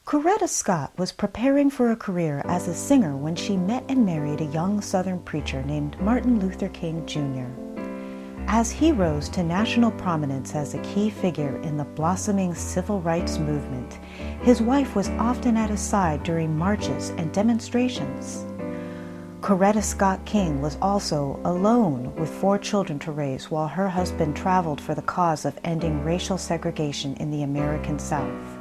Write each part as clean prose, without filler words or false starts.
Coretta Scott was preparing for a career as a singer when she met and married a young Southern preacher named Martin Luther King Jr. As he rose to national prominence as a key figure in the blossoming civil rights movement, his wife was often at his side during marches and demonstrations. Coretta Scott King was also alone with 4 children to raise while her husband traveled for the cause of ending racial segregation in the American South.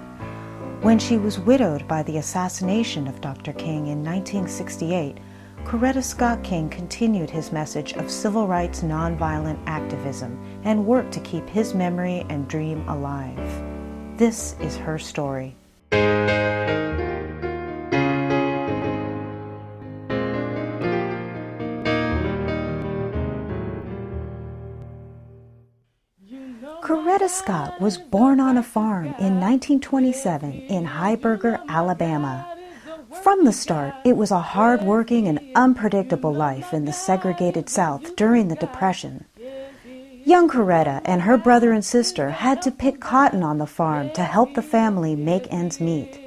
When she was widowed by the assassination of Dr. King in 1968, Coretta Scott King continued his message of civil rights nonviolent activism and worked to keep his memory and dream alive. This is her story. Coretta Scott was born on a farm in 1927 in Heiberger, Alabama. From the start, it was a hard-working and unpredictable life in the segregated South during the Depression. Young Coretta and her brother and sister had to pick cotton on the farm to help the family make ends meet.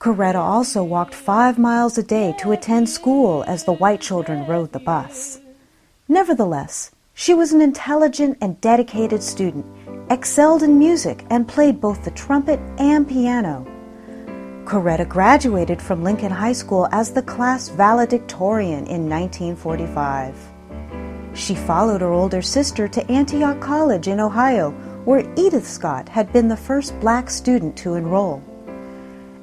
Coretta also walked 5 miles a day to attend school as the white children rode the bus. Nevertheless, she was an intelligent and dedicated student, excelled in music, and played both the trumpet and piano. Coretta graduated from Lincoln High School as the class valedictorian in 1945. She followed her older sister to Antioch College in Ohio, where Edith Scott had been the first black student to enroll.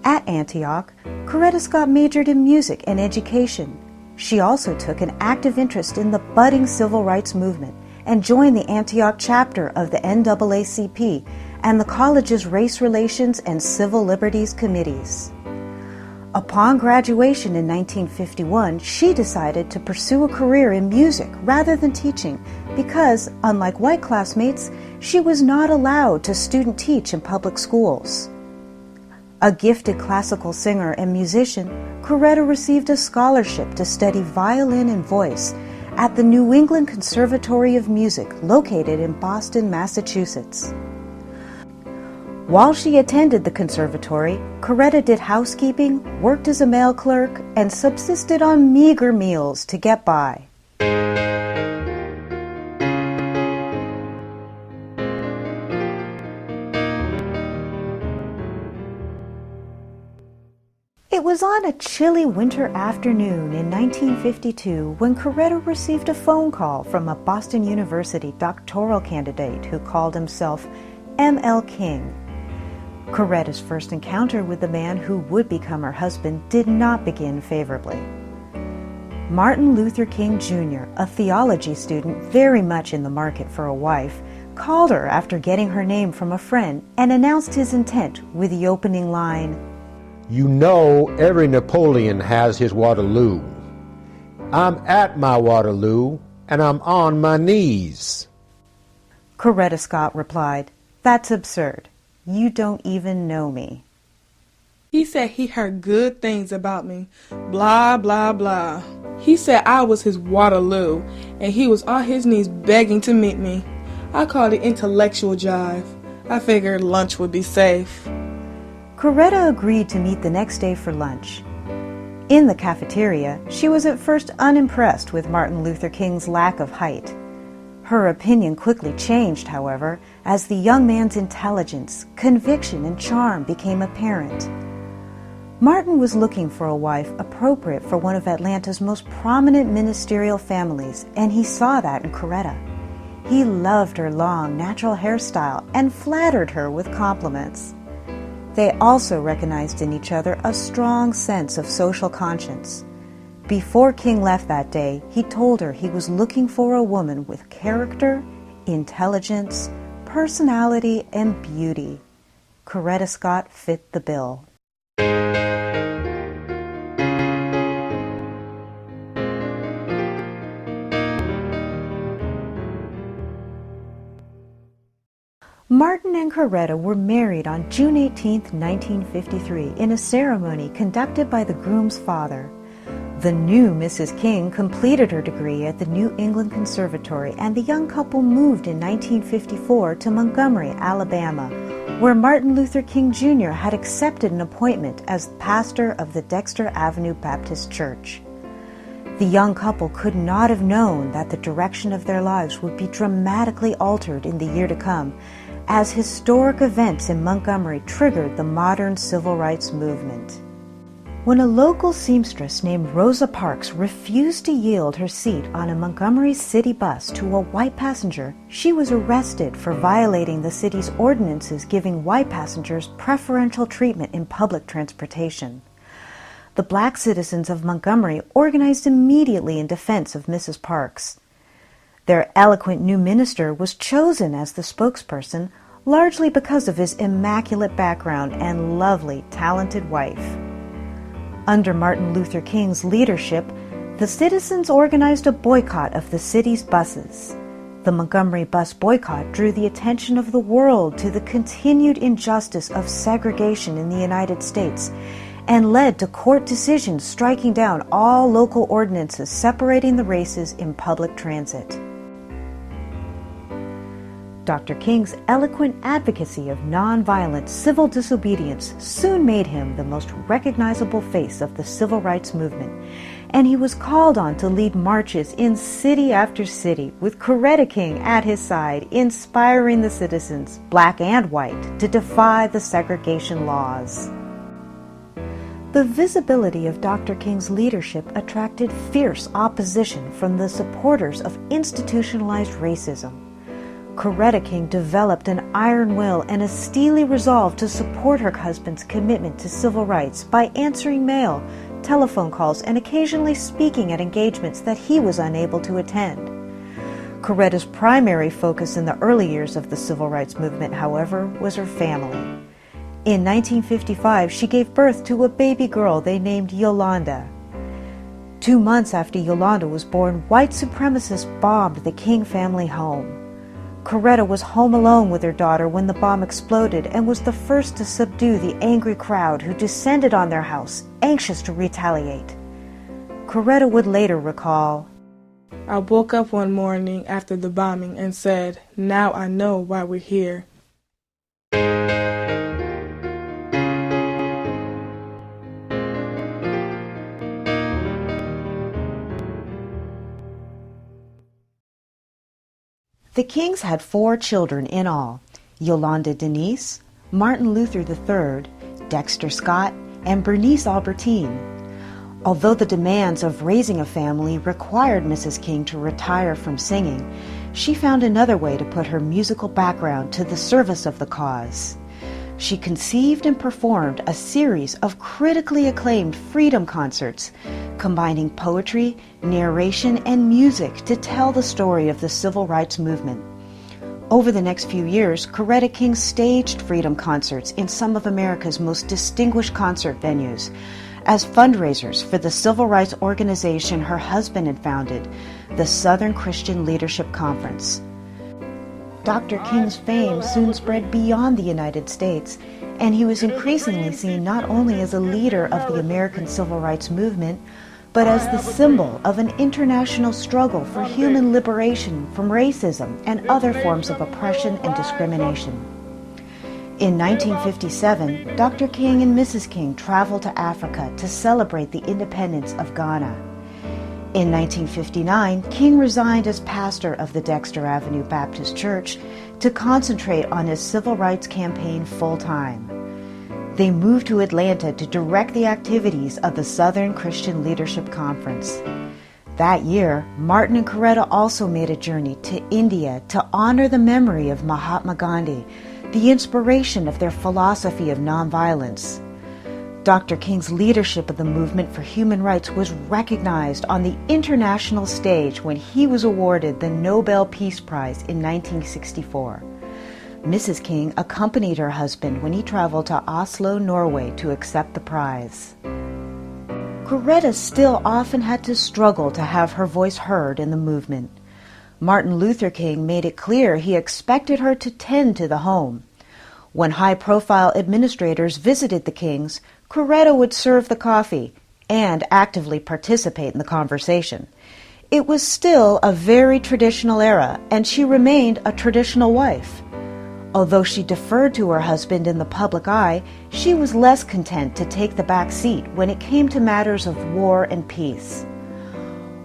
At Antioch, Coretta Scott majored in music and education. She also took an active interest in the budding civil rights movement and joined the Antioch chapter of the NAACP and the college's Race Relations and Civil Liberties Committees. Upon graduation in 1951, she decided to pursue a career in music rather than teaching because, unlike white classmates, she was not allowed to student teach in public schools. A gifted classical singer and musician, Coretta received a scholarship to study violin and voice at the New England Conservatory of Music located in Boston, Massachusetts. While she attended the conservatory, Coretta did housekeeping, worked as a mail clerk, and subsisted on meager meals to get by. It was on a chilly winter afternoon in 1952 when Coretta received a phone call from a Boston University doctoral candidate who called himself M.L. King. Coretta's first encounter with the man who would become her husband did not begin favorably. Martin Luther King Jr., a theology student very much in the market for a wife, called her after getting her name from a friend and announced his intent with the opening line, "You know every Napoleon has his Waterloo. I'm at my Waterloo, and I'm on my knees." Coretta Scott replied, "That's absurd. You don't even know me." He said he heard good things about me. Blah, blah, blah. He said I was his Waterloo, and he was on his knees begging to meet me. I called it intellectual jive. I figured lunch would be safe. Coretta agreed to meet the next day for lunch. In the cafeteria, she was at first unimpressed with Martin Luther King's lack of height. Her opinion quickly changed, however, as the young man's intelligence, conviction, and charm became apparent. Martin was looking for a wife appropriate for one of Atlanta's most prominent ministerial families, and he saw that in Coretta. He loved her long, natural hairstyle and flattered her with compliments. They also recognized in each other a strong sense of social conscience. Before King left that day, he told her he was looking for a woman with character, intelligence, personality, and beauty. Coretta Scott fit the bill. Martin and Coretta were married on June 18, 1953, in a ceremony conducted by the groom's father. The new Mrs. King completed her degree at the New England Conservatory, and the young couple moved in 1954 to Montgomery, Alabama, where Martin Luther King Jr. had accepted an appointment as pastor of the Dexter Avenue Baptist Church. The young couple could not have known that the direction of their lives would be dramatically altered in the year to come, as historic events in Montgomery triggered the modern civil rights movement. When a local seamstress named Rosa Parks refused to yield her seat on a Montgomery city bus to a white passenger, she was arrested for violating the city's ordinances giving white passengers preferential treatment in public transportation. The black citizens of Montgomery organized immediately in defense of Mrs. Parks. Their eloquent new minister was chosen as the spokesperson, largely because of his immaculate background and lovely, talented wife. Under Martin Luther King's leadership, the citizens organized a boycott of the city's buses. The Montgomery bus boycott drew the attention of the world to the continued injustice of segregation in the United States and led to court decisions striking down all local ordinances separating the races in public transit. Dr. King's eloquent advocacy of nonviolent civil disobedience soon made him the most recognizable face of the civil rights movement, and he was called on to lead marches in city after city with Coretta King at his side, inspiring the citizens, black and white, to defy the segregation laws. The visibility of Dr. King's leadership attracted fierce opposition from the supporters of institutionalized racism. Coretta King developed an iron will and a steely resolve to support her husband's commitment to civil rights by answering mail, telephone calls, and occasionally speaking at engagements that he was unable to attend. Coretta's primary focus in the early years of the civil rights movement, however, was her family. In 1955, she gave birth to a baby girl they named Yolanda. 2 months after Yolanda was born, white supremacists bombed the King family home. Coretta was home alone with her daughter when the bomb exploded and was the first to subdue the angry crowd who descended on their house, anxious to retaliate. Coretta would later recall, I woke up one morning after the bombing and said, "Now I know why we're here." The Kings had 4 children in all: Yolanda Denise, Martin Luther III, Dexter Scott, and Bernice Albertine. Although the demands of raising a family required Mrs. King to retire from singing, she found another way to put her musical background to the service of the cause. She conceived and performed a series of critically acclaimed freedom concerts, combining poetry, narration, and music to tell the story of the civil rights movement. Over the next few years, Coretta King staged freedom concerts in some of America's most distinguished concert venues as fundraisers for the civil rights organization her husband had founded, the Southern Christian Leadership Conference. Dr. King's fame soon spread beyond the United States, and he was increasingly seen not only as a leader of the American civil rights movement, but as the symbol of an international struggle for human liberation from racism and other forms of oppression and discrimination. In 1957, Dr. King and Mrs. King traveled to Africa to celebrate the independence of Ghana. In 1959, King resigned as pastor of the Dexter Avenue Baptist Church to concentrate on his civil rights campaign full-time. They moved to Atlanta to direct the activities of the Southern Christian Leadership Conference. That year, Martin and Coretta also made a journey to India to honor the memory of Mahatma Gandhi, the inspiration of their philosophy of nonviolence. Dr. King's leadership of the movement for human rights was recognized on the international stage when he was awarded the Nobel Peace Prize in 1964. Mrs. King accompanied her husband when he traveled to Oslo, Norway to accept the prize. Coretta still often had to struggle to have her voice heard in the movement. Martin Luther King made it clear he expected her to tend to the home. When high-profile administrators visited the Kings, Coretta would serve the coffee and actively participate in the conversation. It was still a very traditional era, and she remained a traditional wife. Although she deferred to her husband in the public eye, she was less content to take the back seat when it came to matters of war and peace.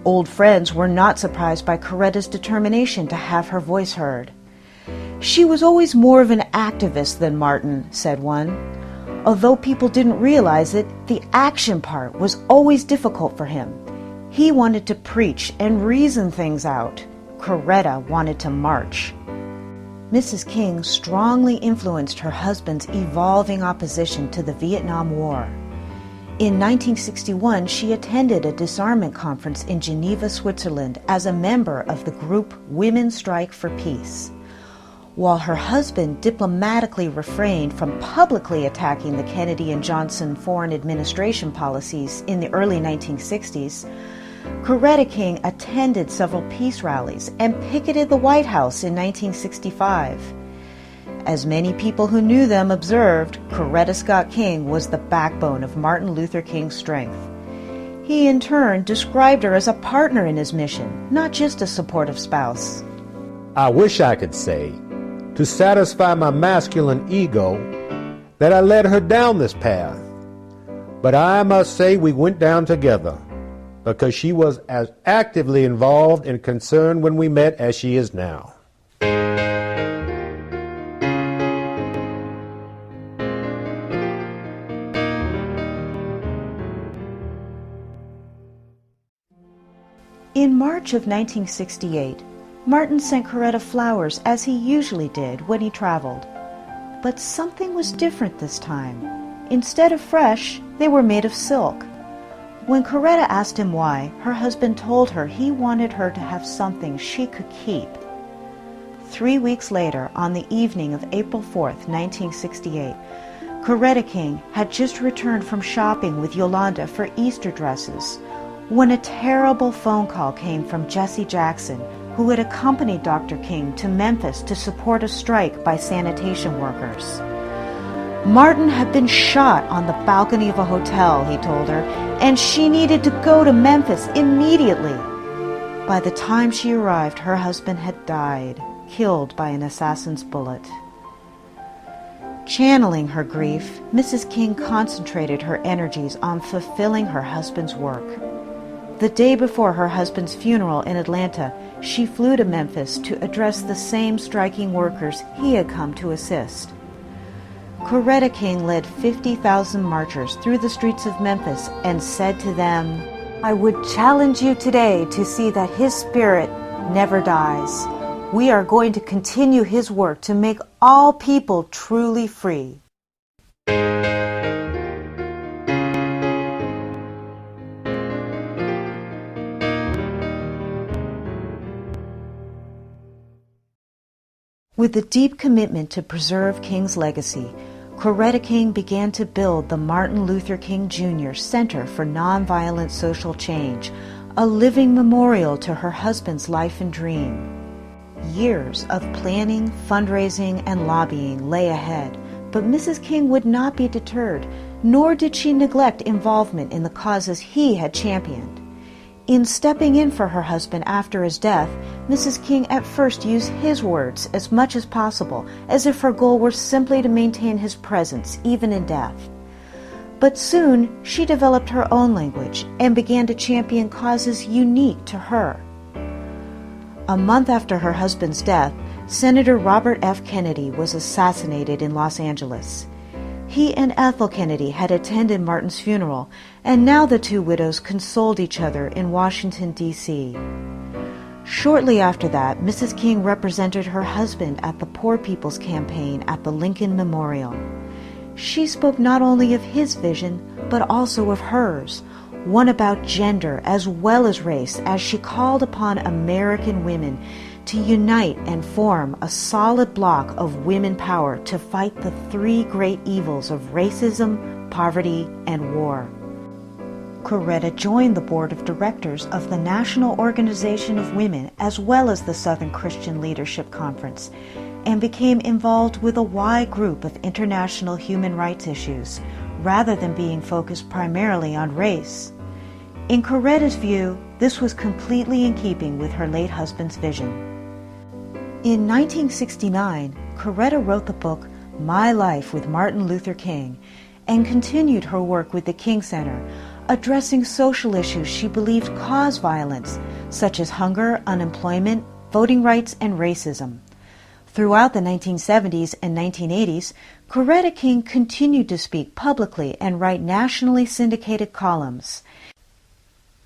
Old friends were not surprised by Coretta's determination to have her voice heard. "She was always more of an activist than Martin," said one. Although people didn't realize it, the action part was always difficult for him. He wanted to preach and reason things out. Coretta wanted to march. Mrs. King strongly influenced her husband's evolving opposition to the Vietnam War. In 1961, she attended a disarmament conference in Geneva, Switzerland, as a member of the group Women Strike for Peace. While her husband diplomatically refrained from publicly attacking the Kennedy and Johnson foreign administration policies in the early 1960s, Coretta King attended several peace rallies and picketed the White House in 1965. As many people who knew them observed, Coretta Scott King was the backbone of Martin Luther King's strength. He in turn described her as a partner in his mission, not just a supportive spouse. I wish I could say, to satisfy my masculine ego, that I led her down this path. But I must say we went down together, because she was as actively involved and concerned when we met as she is now. In March of 1968, Martin sent Coretta flowers as he usually did when he traveled. But something was different this time. Instead of fresh, they were made of silk. When Coretta asked him why, her husband told her he wanted her to have something she could keep. 3 weeks later, on the evening of April 4th, 1968, Coretta King had just returned from shopping with Yolanda for Easter dresses when a terrible phone call came from Jesse Jackson, who had accompanied Dr. King to Memphis to support a strike by sanitation workers. Martin had been shot on the balcony of a hotel, he told her, and she needed to go to Memphis immediately. By the time she arrived, her husband had died, killed by an assassin's bullet. Channeling her grief, Mrs. King concentrated her energies on fulfilling her husband's work. The day before her husband's funeral in Atlanta, she flew to Memphis to address the same striking workers he had come to assist. Coretta King led 50,000 marchers through the streets of Memphis and said to them, "I would challenge you today to see that his spirit never dies. We are going to continue his work to make all people truly free." With a deep commitment to preserve King's legacy, Coretta King began to build the Martin Luther King Jr. Center for Nonviolent Social Change, a living memorial to her husband's life and dream. Years of planning, fundraising, and lobbying lay ahead, but Mrs. King would not be deterred, nor did she neglect involvement in the causes he had championed. In stepping in for her husband after his death, Mrs. King at first used his words as much as possible, as if her goal were simply to maintain his presence, even in death. But soon, she developed her own language and began to champion causes unique to her. A month after her husband's death, Senator Robert F. Kennedy was assassinated in Los Angeles. He and Ethel Kennedy had attended Martin's funeral, and now the two widows consoled each other in Washington, D.C. Shortly after that, Mrs. King represented her husband at the Poor People's Campaign at the Lincoln Memorial. She spoke not only of his vision, but also of hers, one about gender as well as race, as she called upon American women to unite and form a solid block of women power to fight the three great evils of racism, poverty, and war. Coretta joined the board of directors of the National Organization of Women as well as the Southern Christian Leadership Conference, and became involved with a wide group of international human rights issues, rather than being focused primarily on race. In Coretta's view, this was completely in keeping with her late husband's vision. In 1969, Coretta wrote the book My Life with Martin Luther King and continued her work with the King Center, addressing social issues she believed caused violence, such as hunger, unemployment, voting rights, and racism. Throughout the 1970s and 1980s, Coretta King continued to speak publicly and write nationally syndicated columns.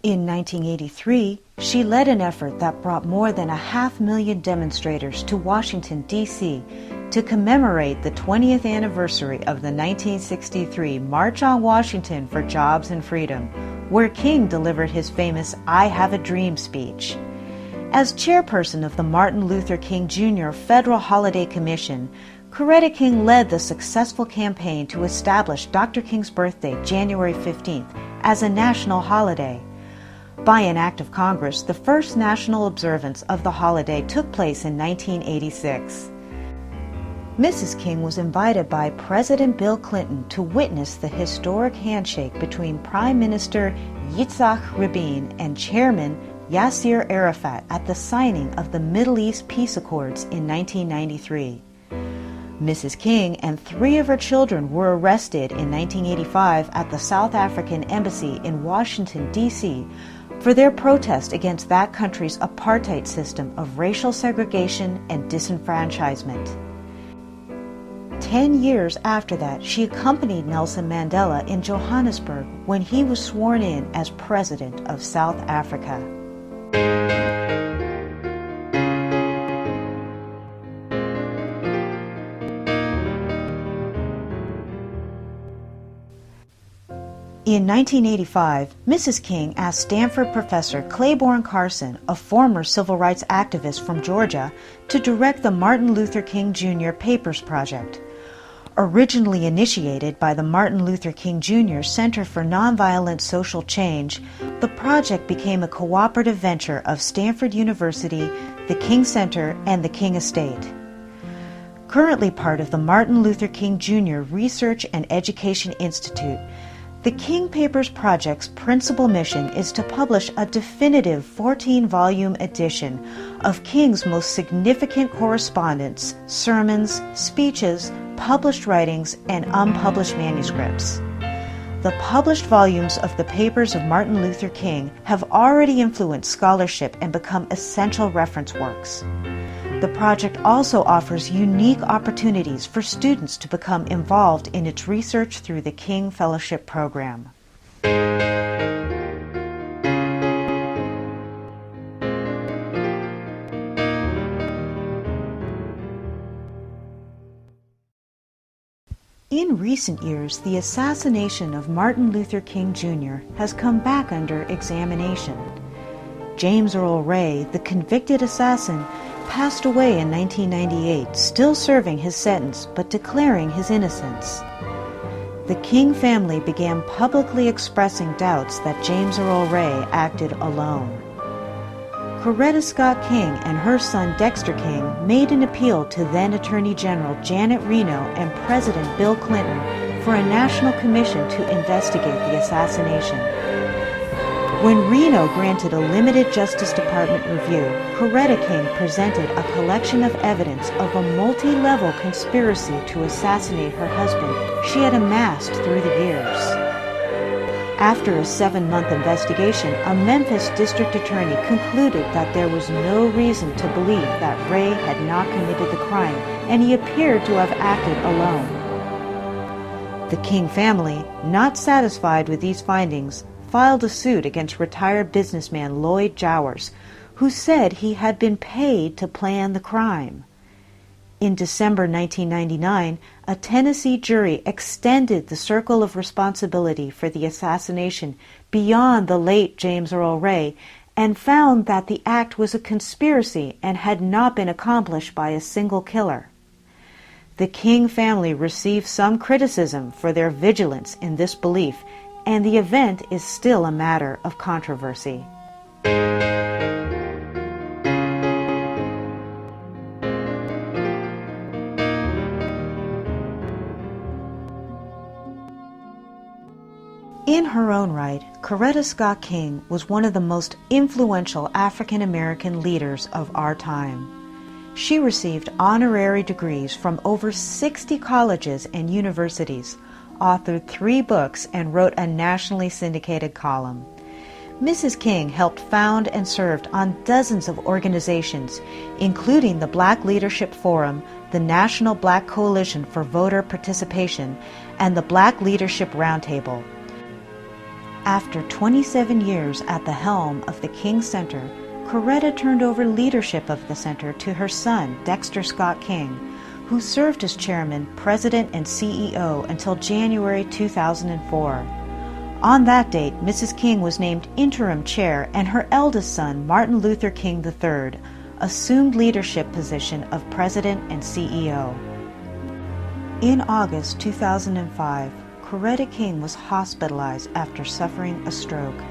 In 1983, she led an effort that brought more than 500,000 demonstrators to Washington, D.C. to commemorate the 20th anniversary of the 1963 March on Washington for Jobs and Freedom, where King delivered his famous I Have a Dream speech. As chairperson of the Martin Luther King Jr. Federal Holiday Commission, Coretta King led the successful campaign to establish Dr. King's birthday, January 15th, as a national holiday. By an act of Congress, the first national observance of the holiday took place in 1986. Mrs. King was invited by President Bill Clinton to witness the historic handshake between Prime Minister Yitzhak Rabin and Chairman Yasser Arafat at the signing of the Middle East Peace Accords in 1993. Mrs. King and 3 of her children were arrested in 1985 at the South African Embassy in Washington, D.C., for their protest against that country's apartheid system of racial segregation and disenfranchisement. 10 years after that, she accompanied Nelson Mandela in Johannesburg when he was sworn in as President of South Africa. In 1985, Mrs. King asked Stanford professor Claiborne Carson, a former civil rights activist from Georgia, to direct the Martin Luther King Jr. Papers Project. Originally initiated by the Martin Luther King Jr. Center for Nonviolent Social Change, the project became a cooperative venture of Stanford University, the King Center, and the King Estate. Currently part of the Martin Luther King Jr. Research and Education Institute, the King Papers Project's principal mission is to publish a definitive 14-volume edition of King's most significant correspondence, sermons, speeches, published writings, and unpublished manuscripts. The published volumes of the papers of Martin Luther King have already influenced scholarship and become essential reference works. The project also offers unique opportunities for students to become involved in its research through the King Fellowship Program. In recent years, the assassination of Martin Luther King Jr. has come back under examination. James Earl Ray, the convicted assassin, passed away in 1998, still serving his sentence but declaring his innocence. The King family began publicly expressing doubts that James Earl Ray acted alone. Coretta Scott King and her son Dexter King made an appeal to then Attorney General Janet Reno and President Bill Clinton for a national commission to investigate the assassination. When Reno granted a limited Justice Department review, Coretta King presented a collection of evidence of a multi-level conspiracy to assassinate her husband she had amassed through the years. After a 7-month investigation, a Memphis district attorney concluded that there was no reason to believe that Ray had not committed the crime, and he appeared to have acted alone. The King family, not satisfied with these findings, filed a suit against retired businessman Lloyd Jowers, who said he had been paid to plan the crime. In December 1999, a Tennessee jury extended the circle of responsibility for the assassination beyond the late James Earl Ray and found that the act was a conspiracy and had not been accomplished by a single killer. The King family received some criticism for their vigilance in this belief, and the event is still a matter of controversy. In her own right, Coretta Scott King was one of the most influential African American leaders of our time. She received honorary degrees from over 60 colleges and universities, authored 3 books, and wrote a nationally syndicated column. Mrs. King helped found and served on dozens of organizations, including the Black Leadership Forum, the National Black Coalition for Voter Participation, and the Black Leadership Roundtable. After 27 years at the helm of the King Center, Coretta turned over leadership of the center to her son, Dexter Scott King, who served as chairman, president, and CEO until January 2004. On that date, Mrs. King was named interim chair, and her eldest son, Martin Luther King III, assumed leadership position of president and CEO. In August 2005, Coretta King was hospitalized after suffering a stroke.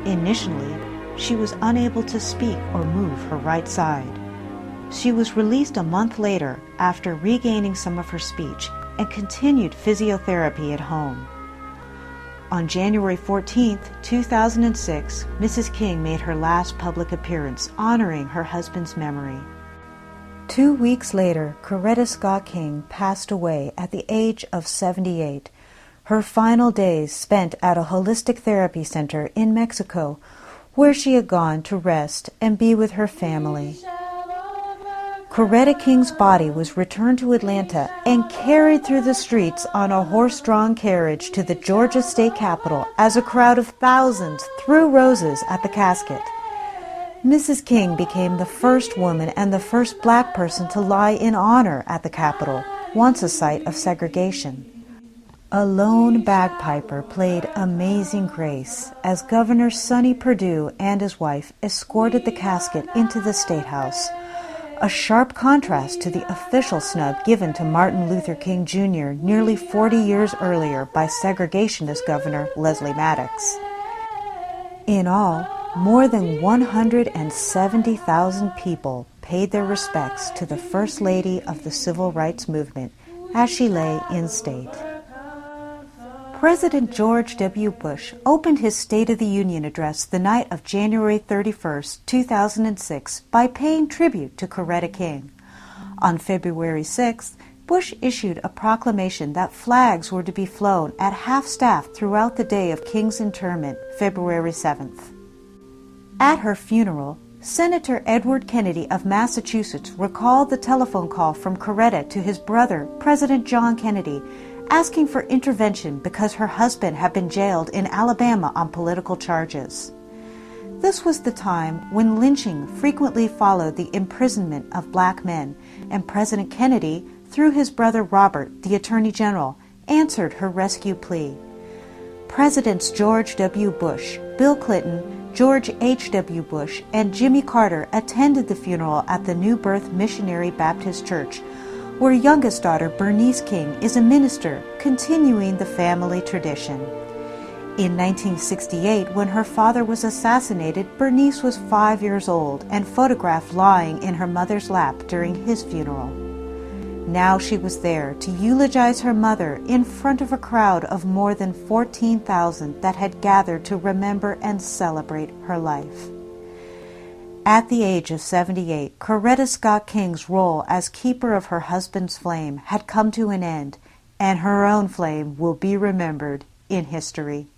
Initially, she was unable to speak or move her right side. She was released a month later after regaining some of her speech and continued physiotherapy at home. On January 14, 2006, Mrs. King made her last public appearance honoring her husband's memory. 2 weeks later, Coretta Scott King passed away at the age of 78. Her final days spent at a holistic therapy center in Mexico, where she had gone to rest and be with her family. Coretta King's body was returned to Atlanta and carried through the streets on a horse-drawn carriage to the Georgia State Capitol as a crowd of thousands threw roses at the casket. Mrs. King became the first woman and the first black person to lie in honor at the Capitol, once a site of segregation. A lone bagpiper played Amazing Grace as Governor Sonny Perdue and his wife escorted the casket into the State House, a sharp contrast to the official snub given to Martin Luther King Jr. nearly 40 years earlier by segregationist Governor Leslie Maddox. In all, more than 170,000 people paid their respects to the First Lady of the Civil Rights Movement as she lay in state. President George W. Bush opened his State of the Union address the night of January 31, 2006, by paying tribute to Coretta King. On February 6th, Bush issued a proclamation that flags were to be flown at half-staff throughout the day of King's interment, February 7th. At her funeral, Senator Edward Kennedy of Massachusetts recalled the telephone call from Coretta to his brother, President John Kennedy, asking for intervention because her husband had been jailed in Alabama on political charges. This was the time when lynching frequently followed the imprisonment of black men, and President Kennedy, through his brother Robert, the Attorney General, answered her rescue plea. Presidents George W. Bush, Bill Clinton, George H.W. Bush, and Jimmy Carter attended the funeral at the New Birth Missionary Baptist Church, where youngest daughter Bernice King is a minister, continuing the family tradition. In 1968, when her father was assassinated, Bernice was 5 years old and photographed lying in her mother's lap during his funeral. Now she was there to eulogize her mother in front of a crowd of more than 14,000 that had gathered to remember and celebrate her life. At the age of 78, Coretta Scott King's role as keeper of her husband's flame had come to an end, and her own flame will be remembered in history.